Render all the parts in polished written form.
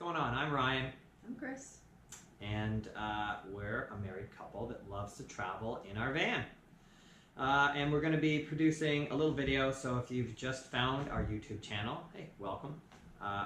going on? I'm Ryan. I'm Chris. And we're a married couple that loves to travel in our van. And we're going to be producing a little video, so if you've just found our YouTube channel, hey, welcome.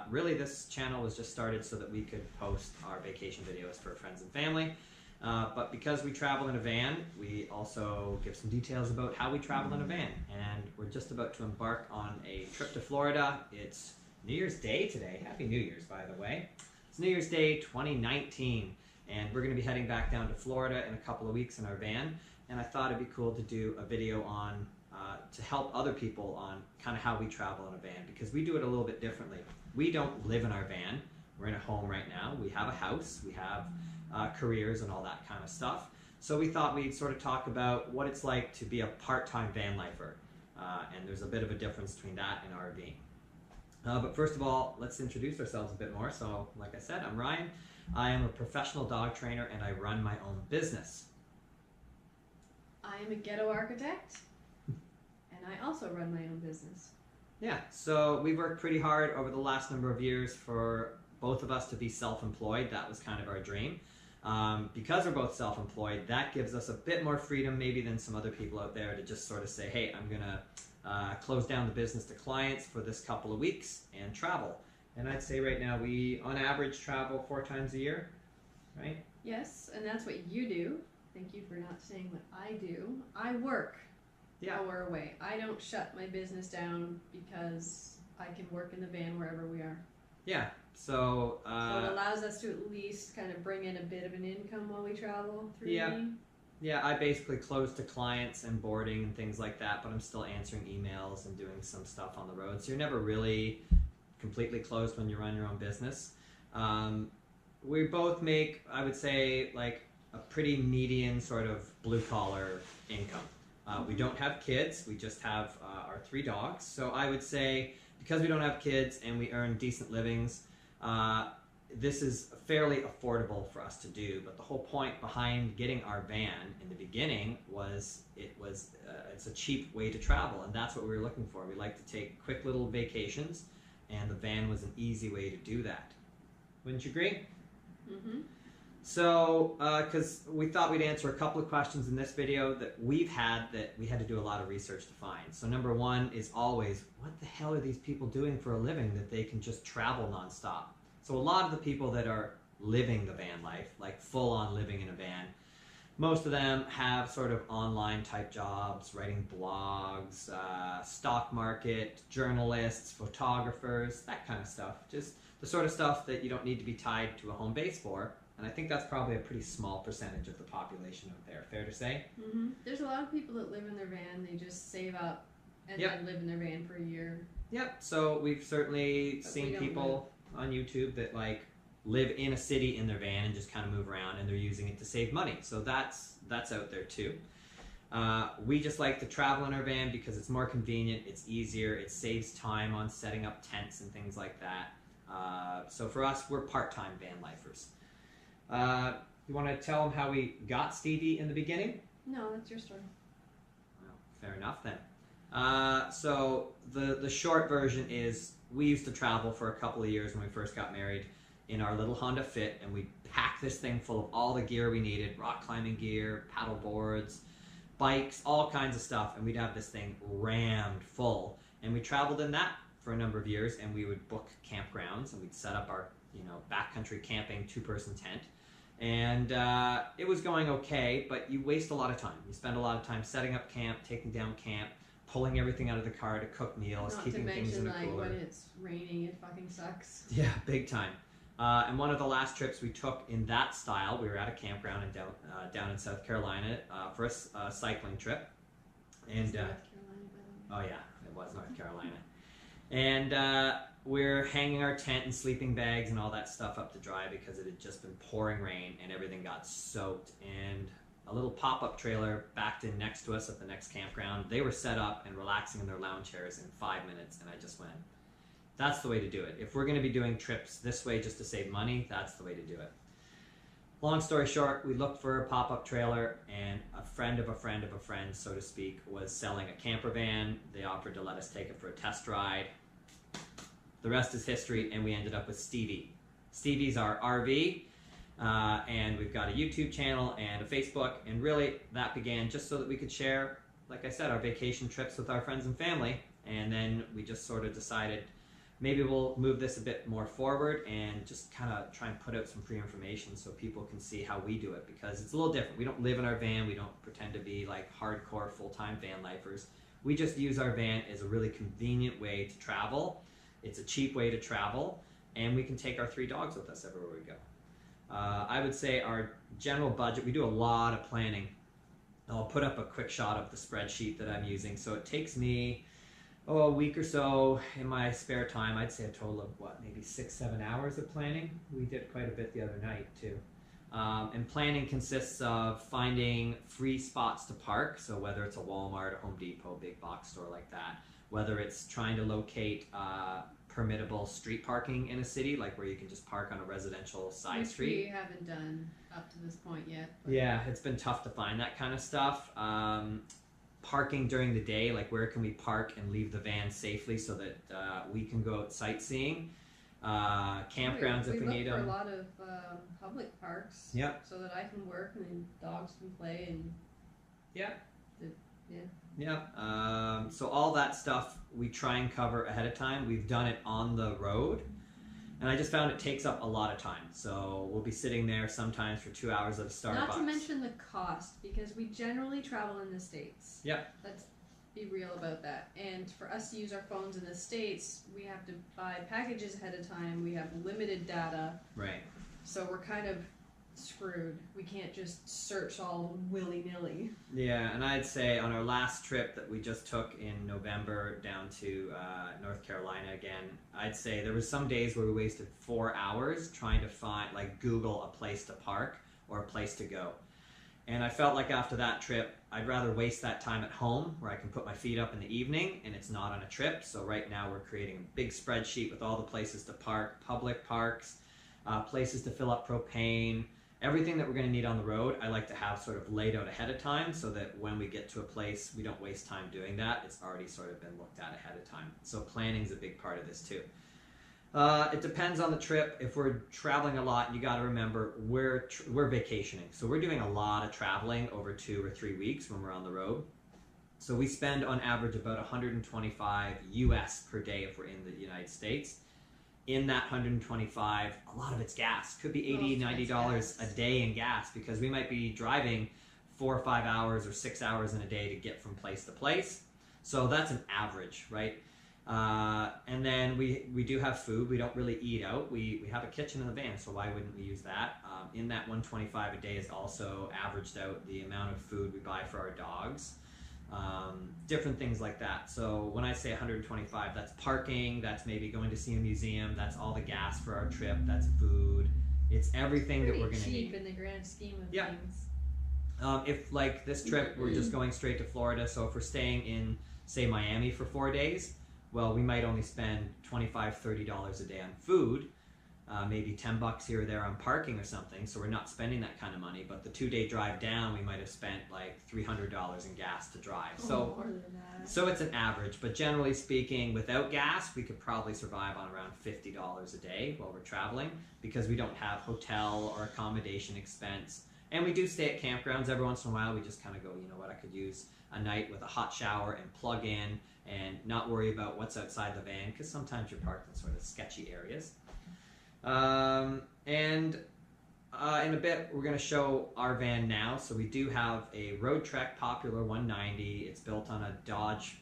Really, this channel was just started so that we could post our vacation videos for friends and family. But because we travel in a van, we also give some details about how we travel in a van. And we're just about to embark on a trip to Florida. It's New Year's Day today. Happy New Year's, by the way. It's New Year's Day 2019. And we're going to be heading back down to Florida in a couple of weeks in our van. And I thought it'd be cool to do a video on, to help other people on kind of how we travel in a van, because we do it a little bit differently. We don't live in our van. We're in a home right now. We have a house. We have careers and all that kind of stuff. So we thought we'd sort of talk about what it's like to be a part-time van lifer. And there's a bit of a difference between that and RVing. But first of all, let's introduce ourselves a bit more. So like I said, I'm Ryan. I am a professional dog trainer and I run my own business. I am a ghetto architect, and I also run my own business. Yeah, so we worked pretty hard over the last number of years for both of us to be self-employed. That was kind of our dream. Because we're both self-employed, that gives us a bit more freedom maybe than some other people out there to just sort of say, hey, I'm going to close down the business to clients for this couple of weeks and travel. And I'd say right now we, on average, travel 4 times a year, right? Yes, and that's what you do. Thank you for not saying what I do. I work while we're away. I don't shut my business down because I can work in the van wherever we are. Yeah, so... so it allows us to at least kind of bring in a bit of an income while we travel through me. Yeah, I basically close to clients and boarding and things like that, but I'm still answering emails and doing some stuff on the road. So you're never really completely closed when you run your own business. We both make, I would say, like a pretty median sort of blue-collar income. We don't have kids, we just have our 3 dogs. So I would say, because we don't have kids and we earn decent livings, this is fairly affordable for us to do. But the whole point behind getting our van in the beginning was it's a cheap way to travel, and that's what we were looking for. We like to take quick little vacations, and the van was an easy way to do that. Wouldn't you agree? Mm-hmm. So, because we thought we'd answer a couple of questions in this video that we've had that we had to do a lot of research to find. So number one is always, what the hell are these people doing for a living that they can just travel nonstop? So a lot of the people that are living the van life, like full on living in a van, most of them have sort of online type jobs, writing blogs, stock market, journalists, photographers, that kind of stuff. Just the sort of stuff that you don't need to be tied to a home base for. And I think that's probably a pretty small percentage of the population out there. Fair to say? Mm-hmm. There's a lot of people that live in their van. They just save up and then live in their van for a year. Yep. So we've certainly seen people on YouTube that like live in a city in their van and just kind of move around, and they're using it to save money. So that's out there too. We just like to travel in our van because it's more convenient, it's easier, it saves time on setting up tents and things like that. So for us, we're part-time van lifers. You want to tell them how we got Stevie in the beginning? No, that's your story. Well, fair enough then. So the short version is we used to travel for a couple of years when we first got married in our little Honda Fit, and we packed this thing full of all the gear we needed, rock climbing gear, paddle boards, bikes, all kinds of stuff, and we'd have this thing rammed full. And we traveled in that for a number of years, and we would book campgrounds, and we'd set up our backcountry camping 2-person tent. And it was going okay, but you waste a lot of time. You spend a lot of time setting up camp, taking down camp, pulling everything out of the car to cook meals, keeping things in the cooler. Not to mention, like, when it's raining, it fucking sucks. Yeah, big time. And one of the last trips we took in that style, we were at a campground down in South Carolina for a cycling trip. And North Carolina, by the way. oh yeah, it was North Carolina. And we're hanging our tent and sleeping bags and all that stuff up to dry because it had just been pouring rain and everything got soaked. And a little pop-up trailer backed in next to us at the next campground. They were set up and relaxing in their lounge chairs in 5 minutes, and I just went, that's the way to do it. If we're going to be doing trips this way just to save money, that's the way to do it. Long story short, we looked for a pop-up trailer, and a friend of a friend of a friend, so to speak, was selling a camper van. They offered to let us take it for a test ride. The rest is history, and we ended up with Stevie. Stevie's our RV, and we've got a YouTube channel and a Facebook, and really that began just so that we could share, like I said, our vacation trips with our friends and family, and then we just sort of decided maybe we'll move this a bit more forward and just kind of try and put out some free information so people can see how we do it, because it's a little different. We don't live in our van. We don't pretend to be like hardcore full-time van lifers. We just use our van as a really convenient way to travel. It's a cheap way to travel, and we can take our 3 dogs with us everywhere we go. I would say our general budget, we do a lot of planning. I'll put up a quick shot of the spreadsheet that I'm using. So it takes me a week or so in my spare time. I'd say a total of maybe 6-7 hours of planning. We did quite a bit the other night too. And planning consists of finding free spots to park. So whether it's a Walmart, a Home Depot, big box store like that, whether it's trying to locate permittable street parking in a city, like where you can just park on a residential side street. We haven't done up to this point yet. Yeah, it's been tough to find that kind of stuff. Parking during the day, like where can we park and leave the van safely so that we can go out sightseeing. Campgrounds if we need them. We look for a lot of public parks. Yep. So that I can work and the dogs can play and. Yeah. Yeah. Yeah. So all that stuff we try and cover ahead of time. We've done it on the road, and I just found it takes up a lot of time. So we'll be sitting there sometimes for 2 hours at a Starbucks. Not to mention the cost, because we generally travel in the States. Yeah. Let's be real about that. And for us to use our phones in the States, we have to buy packages ahead of time. We have limited data. Right. So we're kind of screwed. We can't just search all willy-nilly. Yeah, and I'd say on our last trip that we just took in November down to North Carolina again, I'd say there was some days where we wasted 4 hours trying to find, like, Google a place to park or a place to go. And I felt like after that trip, I'd rather waste that time at home where I can put my feet up in the evening and it's not on a trip. So right now we're creating a big spreadsheet with all the places to park, public parks, places to fill up propane, everything that we're going to need on the road. I like to have sort of laid out ahead of time so that when we get to a place, we don't waste time doing that. It's already sort of been looked at ahead of time. So planning is a big part of this too. It depends on the trip. If we're traveling a lot, you got to remember we're vacationing. So we're doing a lot of traveling over 2 or 3 weeks when we're on the road. So we spend on average about 125 US per day if we're in the United States. In that 125, a lot of it's gas. Could be $80, $90 a day in gas, because we might be driving 4 or 5 hours or 6 hours in a day to get from place to place. So that's an average, right? And then we do have food. We don't really eat out. We have a kitchen in the van, so why wouldn't we use that? In that 125 a day is also averaged out the amount of food we buy for our dogs. Different things like that. So when I say 125, that's parking, that's maybe going to see a museum, that's all the gas for our trip, that's food. It's everything that we're going to need. Cheap in the grand scheme of yeah. things. If like this trip, we're just going straight to Florida, so if we're staying in, say, Miami for 4 days, well, we might only spend $25, $30 a day on food, maybe $10 here or there on parking or something, so we're not spending that kind of money. But the 2-day drive down, we might have spent like $300 in gas to drive. So, more than that. So it's an average, but generally speaking, without gas, we could probably survive on around $50 a day while we're traveling, because we don't have hotel or accommodation expense. And we do stay at campgrounds every once in a while. We just kind of go, you know what, I could use a night with a hot shower and plug in and not worry about what's outside the van, because sometimes you're parked in sort of sketchy areas. In a bit, we're going to show our van now. So we do have a Road Trek Popular 190. It's built on a Dodge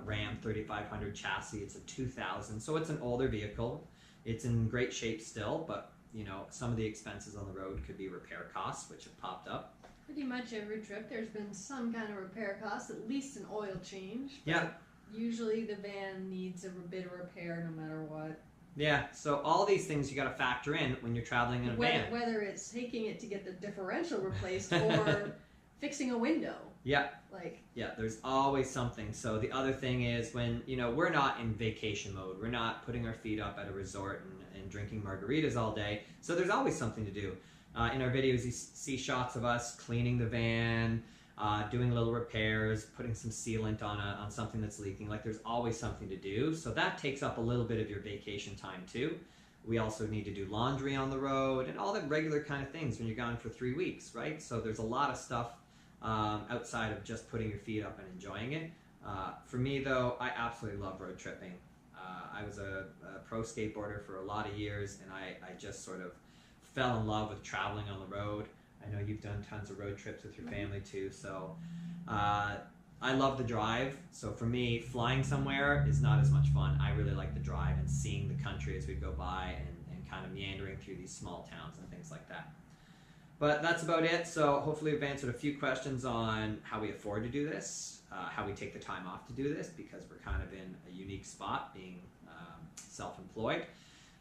Ram 3500 chassis. It's a 2000, so it's an older vehicle. It's in great shape still, but you know, some of the expenses on the road could be repair costs, which have popped up. Pretty much every trip there's been some kind of repair cost, at least an oil change. Yeah. Usually the van needs a bit of repair no matter what. Yeah, so all these things you got to factor in when you're traveling in a van. Whether it's taking it to get the differential replaced or fixing a window. Yeah. Yeah, there's always something. So the other thing is when, you know, we're not in vacation mode. We're not putting our feet up at a resort and drinking margaritas all day. So there's always something to do. In our videos, you see shots of us cleaning the van, doing little repairs, putting some sealant on something that's leaking. Like, there's always something to do. So that takes up a little bit of your vacation time too. We also need to do laundry on the road and all the regular kind of things when you're gone for 3 weeks, right? So there's a lot of stuff outside of just putting your feet up and enjoying it. For me, though, I absolutely love road tripping. I was a pro skateboarder for a lot of years, and I just sort of fell in love with traveling on the road. I know you've done tons of road trips with your family too, so I love the drive. So for me, flying somewhere is not as much fun. I really like the drive and seeing the country as we go by and kind of meandering through these small towns and things like that. But that's about it. So hopefully we've answered a few questions on how we afford to do this, how we take the time off to do this, because we're kind of in a unique spot being self-employed.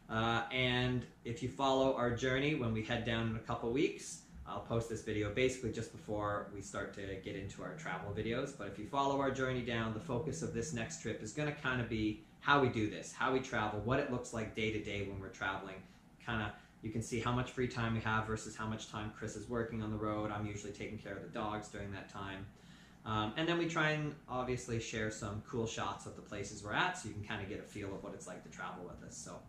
And if you follow our journey, when we head down in a couple weeks, I'll post this video basically just before we start to get into our travel videos. But if you follow our journey down, the focus of this next trip is going to kind of be how we do this, how we travel, what it looks like day to day when we're traveling. Kind of, you can see how much free time we have versus how much time Chris is working on the road. I'm usually taking care of the dogs during that time. And then we try and obviously share some cool shots of the places we're at so you can kind of get a feel of what it's like to travel with us. So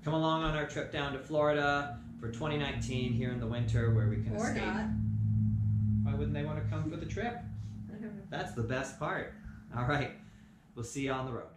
come along on our trip down to Florida for 2019 here in the winter where we can escape. Or not. Why wouldn't they want to come for the trip? I don't know. That's the best part. All right. We'll see you on the road.